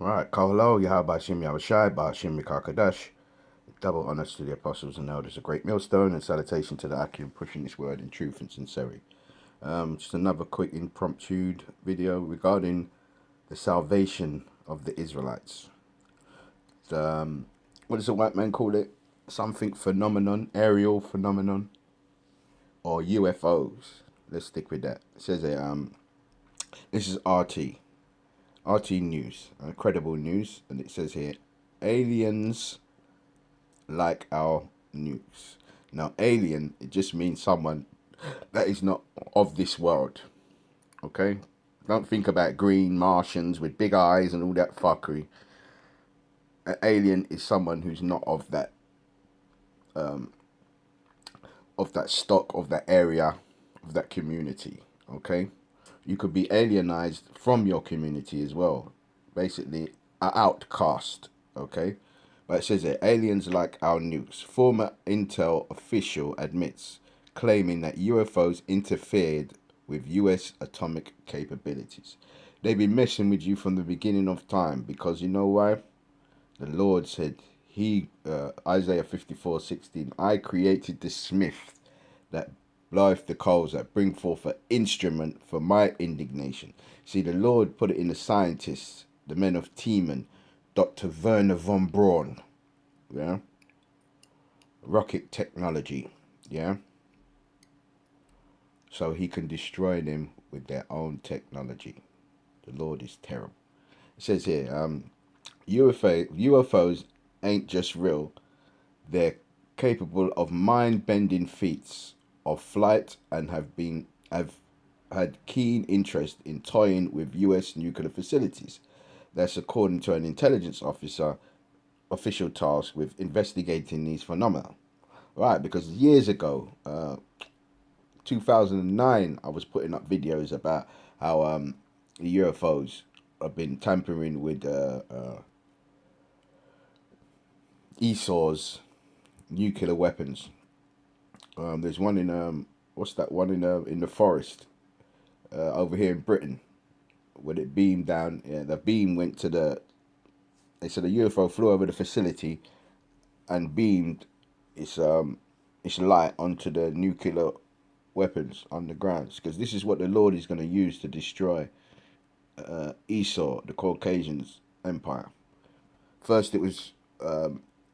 Right, Kohalo, Yahabashim Yahushai, Bashim Mikakadash. Double honors to the apostles and elders, a great millstone, and salutation to the Akim pushing this word in truth and sincerity. Just another quick impromptu video regarding the salvation of the Israelites. What does the white man call it? Something phenomenon, aerial phenomenon, or UFOs. Let's stick with that. It says this is RT News, credible news, and it says here, aliens like our nukes. Now, alien, it just means someone that is not of this world. Okay? Don't think about green Martians with big eyes and all that fuckery. An alien is someone who's not of that stock, of that area, of that community. Okay? You could be alienized from your community as well. Basically, an outcast. Okay? But it says here, aliens like our nukes. Former Intel official admits, claiming that UFOs interfered with US atomic capabilities. They've been messing with you from the beginning of time because you know why? The Lord said, Isaiah 54:16, I created the smith that bloweth the coals, that bring forth an instrument for my indignation. See, the Lord put it in the scientists, the men of Tiemann, Dr. Werner von Braun, yeah, rocket technology, yeah, so he can destroy them with their own technology. The Lord is terrible. It says here, UFOs ain't just real, they're capable of mind-bending feats of flight and have had keen interest in toying with US nuclear facilities. That's according to an intelligence official tasked with investigating these phenomena. Right, because years ago, 2009, I was putting up videos about how the UFOs have been tampering with Esau's nuclear weapons. There's one in what's that one in the forest over here in Britain, when it beamed down. Yeah, the beam went to the. They said a UFO flew over the facility and beamed its light onto the nuclear weapons on the ground, because this is what the Lord is going to use to destroy Esau, the Caucasians' empire. First, it was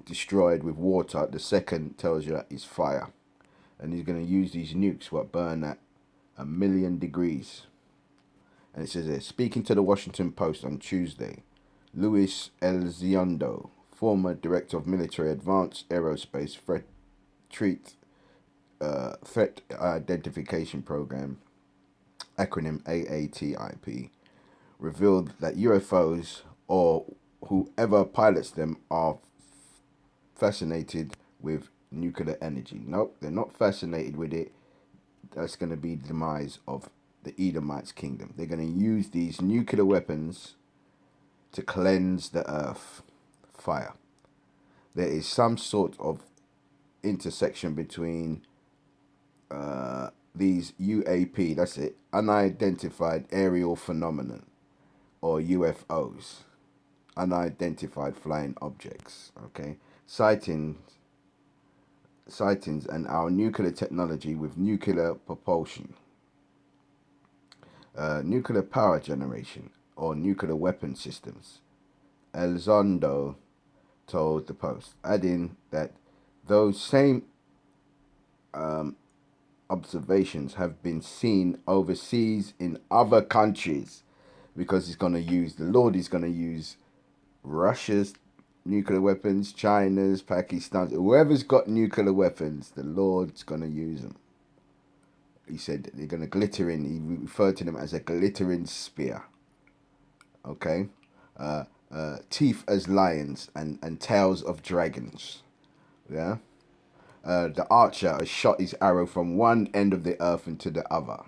destroyed with water. The second tells you that it's fire, and he's going to use these nukes what burn at 1,000,000 degrees. And it says here, speaking to the Washington Post on Tuesday, Luis Elizondo, former director of military advanced aerospace threat identification program, acronym AATIP, revealed that UFOs, or whoever pilots them, are fascinated with nuclear energy. Nope, they're not fascinated with it. That's going to be the demise of the Edomites' kingdom. They're going to use these nuclear weapons to cleanse the earth. Fire. There is some sort of intersection between these UAP, that's it, unidentified aerial phenomenon, or UFOs, unidentified flying objects, okay? Sightings and our nuclear technology with nuclear propulsion, nuclear power generation, or nuclear weapon systems, Elizondo told the Post, adding that those same observations have been seen overseas in other countries, because the Lord is going to use Russia's nuclear weapons, China's, Pakistan's, whoever's got nuclear weapons, the Lord's going to use them. He said they're going to glitter in, he referred to them as a glittering spear. Okay? Teeth as lions and tails of dragons. Yeah? The archer has shot his arrow from one end of the earth into the other.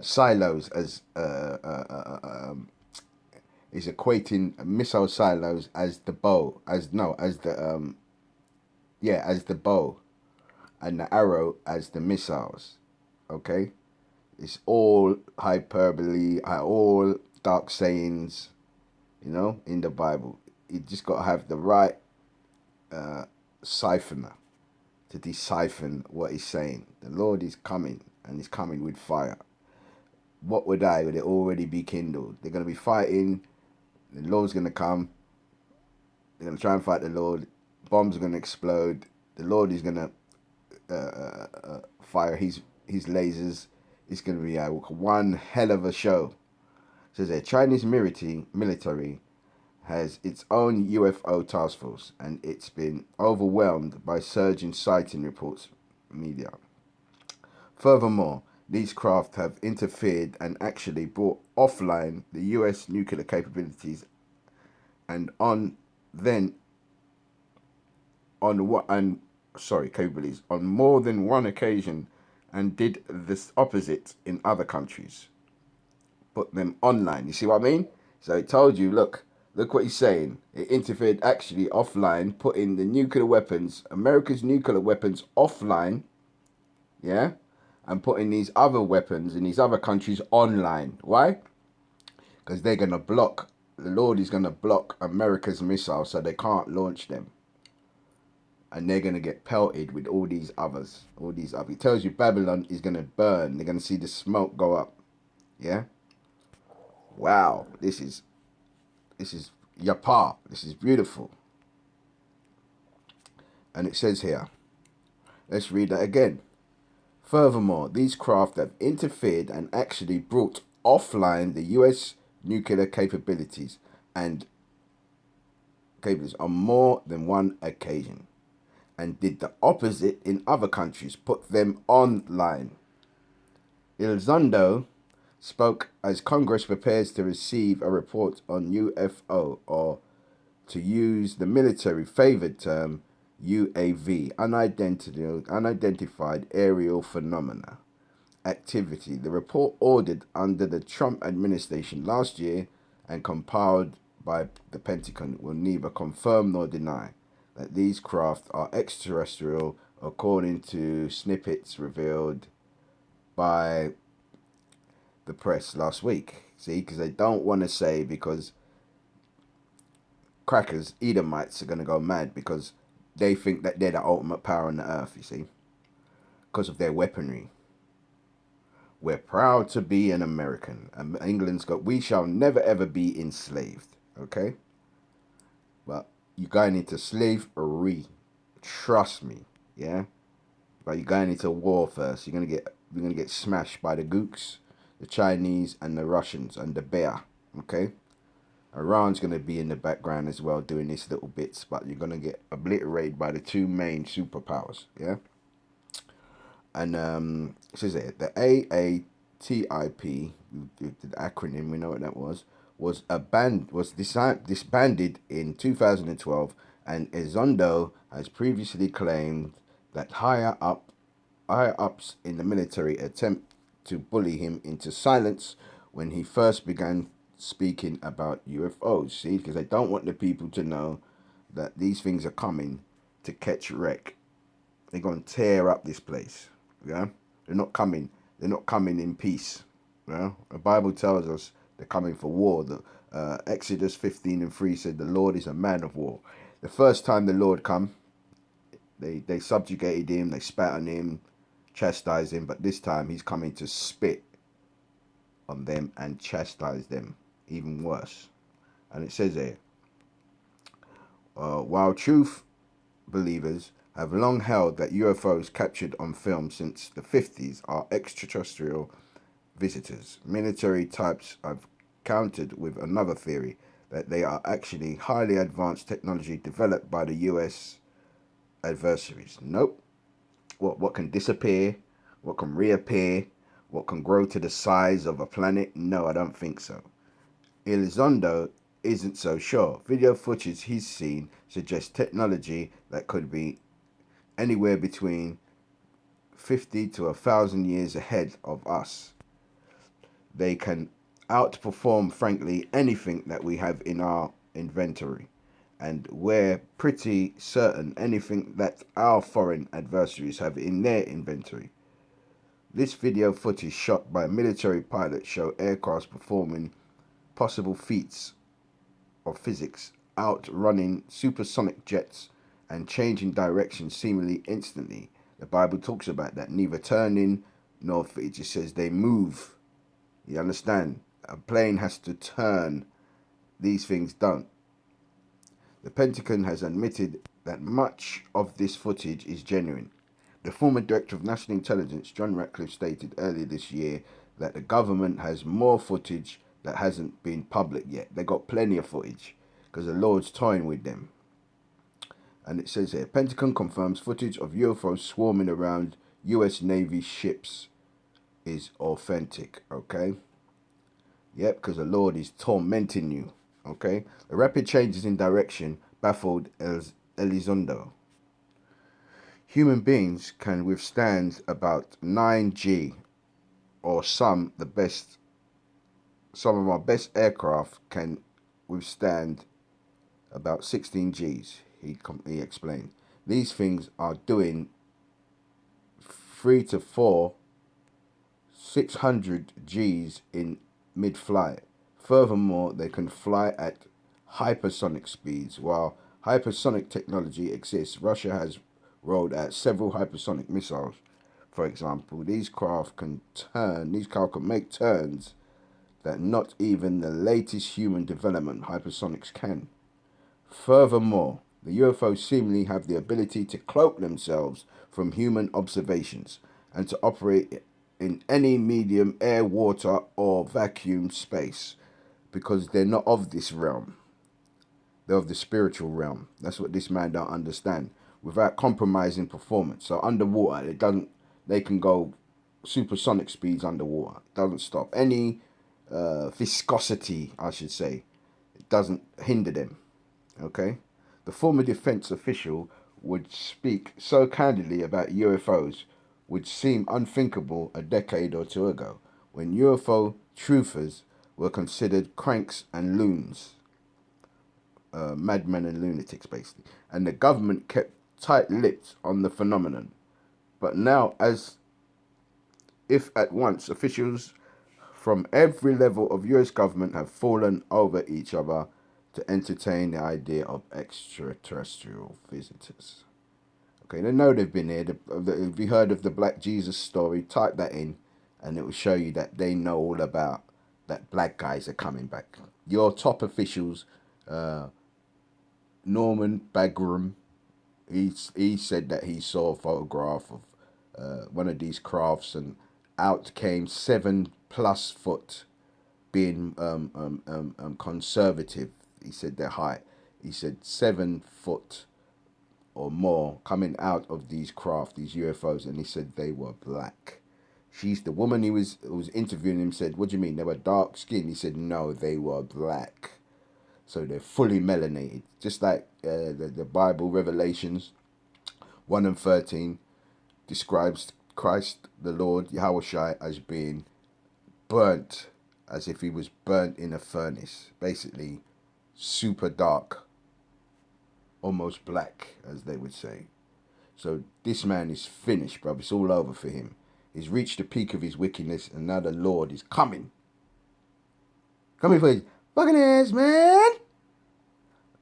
Silos is equating missile silos as the bow, as the bow, and the arrow as the missiles. Okay, it's all hyperbole, all dark sayings. you know, in the Bible. You just got to have the right siphoner to decipher what he's saying. The Lord is coming, and he's coming with fire. What would it already be kindled? They're going to be fighting. The Lord's going to come. They're going to try and fight the Lord. Bombs are going to explode. The Lord is going to fire his lasers. It's going to be one hell of a show. It says the Chinese military has its own UFO task force, and it's been overwhelmed by surging sighting reports media. Furthermore, these craft have interfered and actually brought offline the US nuclear capabilities and capabilities on more than one occasion, and did this opposite in other countries. Put them online. You see what I mean? So it told you, look what he's saying. It interfered actually offline, putting the nuclear weapons, America's nuclear weapons offline, yeah? And putting these other weapons in these other countries online. Why? Because they're going to block, the Lord is going to block America's missiles so they can't launch them. And they're going to get pelted with all these others. It tells you Babylon is going to burn. They're going to see the smoke go up. Yeah? Wow. This is Yapa. This is beautiful. And it says here, let's read that again. Furthermore, these craft have interfered and actually brought offline the US nuclear capabilities on more than one occasion, and did the opposite in other countries, put them online. Elizondo spoke as Congress prepares to receive a report on UFO, or to use the military favored term UAV, unidentified aerial phenomena activity. The report, ordered under the Trump administration last year and compiled by the Pentagon, will neither confirm nor deny that these craft are extraterrestrial, according to snippets revealed by the press last week. See, because they don't want to say, because crackers, Edomites, are going to go mad because they think that they're the ultimate power on the earth, you see, because of their weaponry. We're proud to be an American. England's got, we shall never ever be enslaved, okay? But you're going into slavery. Trust me, yeah? But you're going into war first. You're gonna get smashed by the Gooks, the Chinese, and the Russians, and the bear, okay? Iran's going to be in the background as well doing these little bits, but you're going to get obliterated by the two main superpowers, yeah? And it says there, the AATIP, the acronym, we know what that was disbanded in 2012, and Elizondo has previously claimed that higher ups in the military attempt to bully him into silence when he first began speaking about UFOs. See, because they don't want the people to know that these things are coming to catch wreck. They're going to tear up this place. Yeah, they're not coming in peace. Yeah, the Bible tells us they're coming for war. The Exodus 15:3 said the Lord is a man of war. The first time the Lord come, they subjugated him, they spat on him, chastised him, but this time he's coming to spit on them and chastise them even worse. And it says there, while truth believers have long held that UFOs captured on film since the 50s are extraterrestrial visitors, military types have countered with another theory, that they are actually highly advanced technology developed by the US adversaries. Nope. What can disappear? What can reappear? What can grow to the size of a planet? No, I don't think so. Elizondo isn't so sure. Video footage he's seen suggests technology that could be anywhere between 50 to 1,000 years ahead of us. They can outperform, frankly, anything that we have in our inventory. And we're pretty certain anything that our foreign adversaries have in their inventory. This video footage shot by military pilots show aircrafts performing possible feats of physics, outrunning supersonic jets and changing direction seemingly instantly. The Bible talks about that, neither turning nor it just says they move. You understand? A plane has to turn. These things don't. The Pentagon has admitted that much of this footage is genuine. The former Director of National Intelligence, John Ratcliffe, stated earlier this year that the government has more footage that hasn't been public yet. They got plenty of footage because the Lord's toying with them. And it says here, Pentagon confirms footage of UFOs swarming around US Navy ships is authentic. Okay? Yep, because the Lord is tormenting you. Okay? The rapid changes in direction baffled Elizondo. Human beings can withstand about 9G, or some of our best aircraft can withstand about 16 Gs, he explained. These things are doing 3 to 4, 600 Gs in mid-flight. Furthermore, they can fly at hypersonic speeds. While hypersonic technology exists, Russia has rolled out several hypersonic missiles. For example, these craft can make turns that not even the latest human development hypersonics can. Furthermore, the UFOs seemingly have the ability to cloak themselves from human observations and to operate in any medium, air, water, or vacuum space, because they're not of this realm. They're of the spiritual realm. That's what this man don't understand. Without compromising performance. So underwater, they can go supersonic speeds underwater. It doesn't stop. Any viscosity, I should say, it doesn't hinder them. Okay? The former defense official would speak so candidly about UFOs would seem unthinkable a decade or two ago, when UFO truthers were considered cranks and loons, madmen and lunatics, basically, and the government kept tight-lipped on the phenomenon. But now, as if at once, officials from every level of US government have fallen over each other to entertain the idea of extraterrestrial visitors. Okay, they know they've been here. If you heard of the Black Jesus story, type that in and it will show you that they know all about that black guys are coming back. Your top officials, Norman Bagram, he said that he saw a photograph of one of these crafts, and out came 7+ foot, being conservative. He said their height. He said 7 foot or more coming out of these craft, these UFOs, and he said they were black. She's the woman who was interviewing him said, "What do you mean they were dark skinned?" He said, "No, they were black." So they're fully melanated, just like the Bible, Revelations 1:13 describes Christ the Lord Yahushua as being burnt, as if he was burnt in a furnace, basically super dark, almost black, as they would say. So this man is finished, bro. It's all over for him. He's reached the peak of his wickedness, and now the Lord is coming. Coming for his fucking ass, man.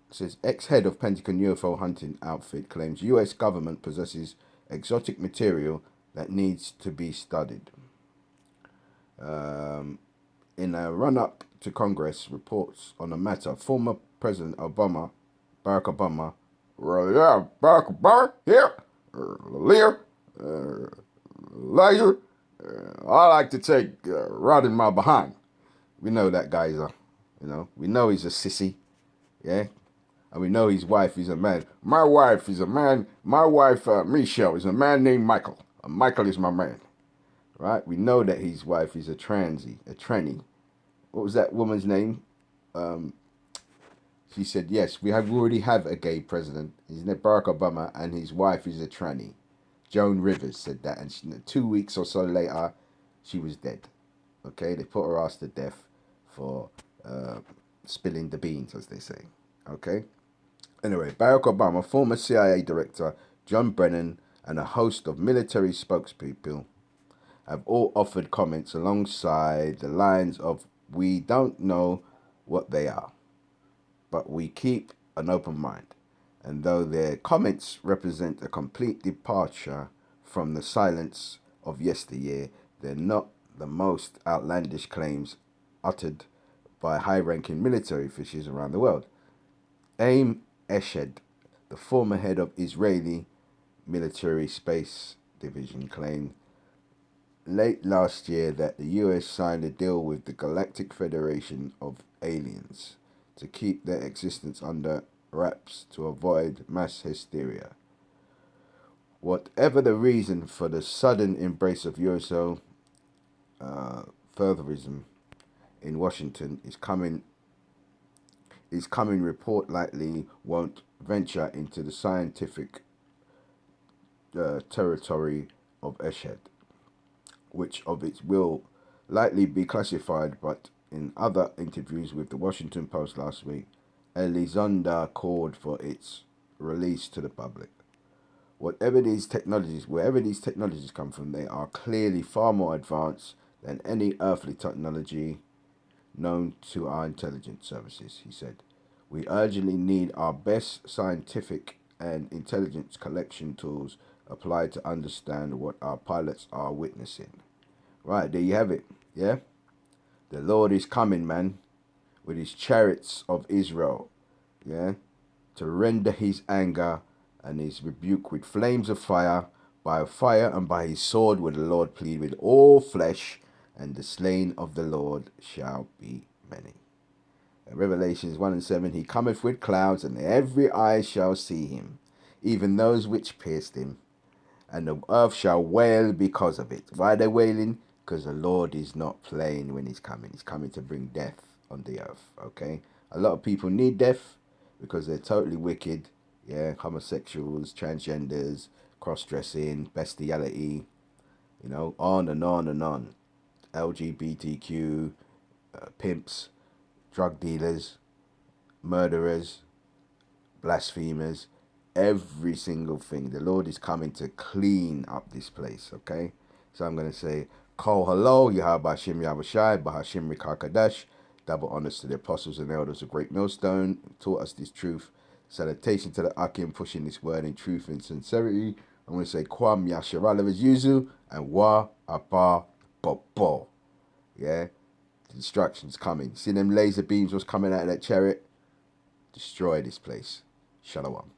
It says ex-head of Pentagon UFO hunting outfit claims U.S. government possesses exotic material that needs to be studied. In a run-up to Congress, reports on the matter, former President Barack Obama, Barack Obama, here, Lear, Laser, I like to take right in my behind. We know that guy's we know he's a sissy, yeah? And we know his wife is a man. My wife is a man. My wife, Michelle, is a man named Michael. Michael is my man, right? We know that his wife is a tranny. What was that woman's name? She said, yes, we already have a gay president. His name Barack Obama, and his wife is a tranny. Joan Rivers said that, and 2 weeks or so later, she was dead. Okay, they put her ass to death for spilling the beans, as they say. Okay. Anyway, Barack Obama, former CIA director John Brennan, and a host of military spokespeople have all offered comments alongside the lines of, "We don't know what they are." but we keep an open mind. And though their comments represent a complete departure from the silence of yesteryear, they're not the most outlandish claims uttered by high-ranking military officials around the world. Aim Eshed, the former head of Israeli military space division, claimed late last year that the US signed a deal with the Galactic Federation of Aliens to keep their existence under wraps to avoid mass hysteria. Whatever the reason for the sudden embrace of USO furtherism in Washington is coming report likely won't venture into the scientific territory of Eshed, which of its will likely be classified, but in other interviews with the Washington Post last week, Elizondo called for its release to the public. Wherever these technologies come from, they are clearly far more advanced than any earthly technology known to our intelligence services, he said. We urgently need our best scientific and intelligence collection tools applied to understand what our pilots are witnessing. Right, there you have it, yeah? The Lord is coming, man, with his chariots of Israel, yeah? To render his anger and his rebuke with flames of fire, by fire and by his sword will the Lord plead with all flesh, and the slain of the Lord shall be many. Revelations 1:7, he cometh with clouds, and every eye shall see him, even those which pierced him, and the earth shall wail because of it. Why are they wailing? Because the Lord is not playing when he's coming. He's coming to bring death on the earth, okay? A lot of people need death because they're totally wicked, yeah? Homosexuals, transgenders, cross-dressing, bestiality, on and on and on. LGBTQ, pimps, drug dealers, murderers, blasphemers, every single thing. The Lord is coming to clean up this place, okay? So I'm going to say, Kol Halo, Yahabashim Yahushai, Bahashim Rikakadash, double honors to the apostles and elders of Great Millstone, who taught us this truth. Salutation to the Akim, pushing this word in truth and sincerity. I'm going to say, Kwam Yasharala Yuzu, and Wa Abba Bobo. Yeah? The destruction's coming. See them laser beams was coming out of that chariot? Destroy this place. Shalom.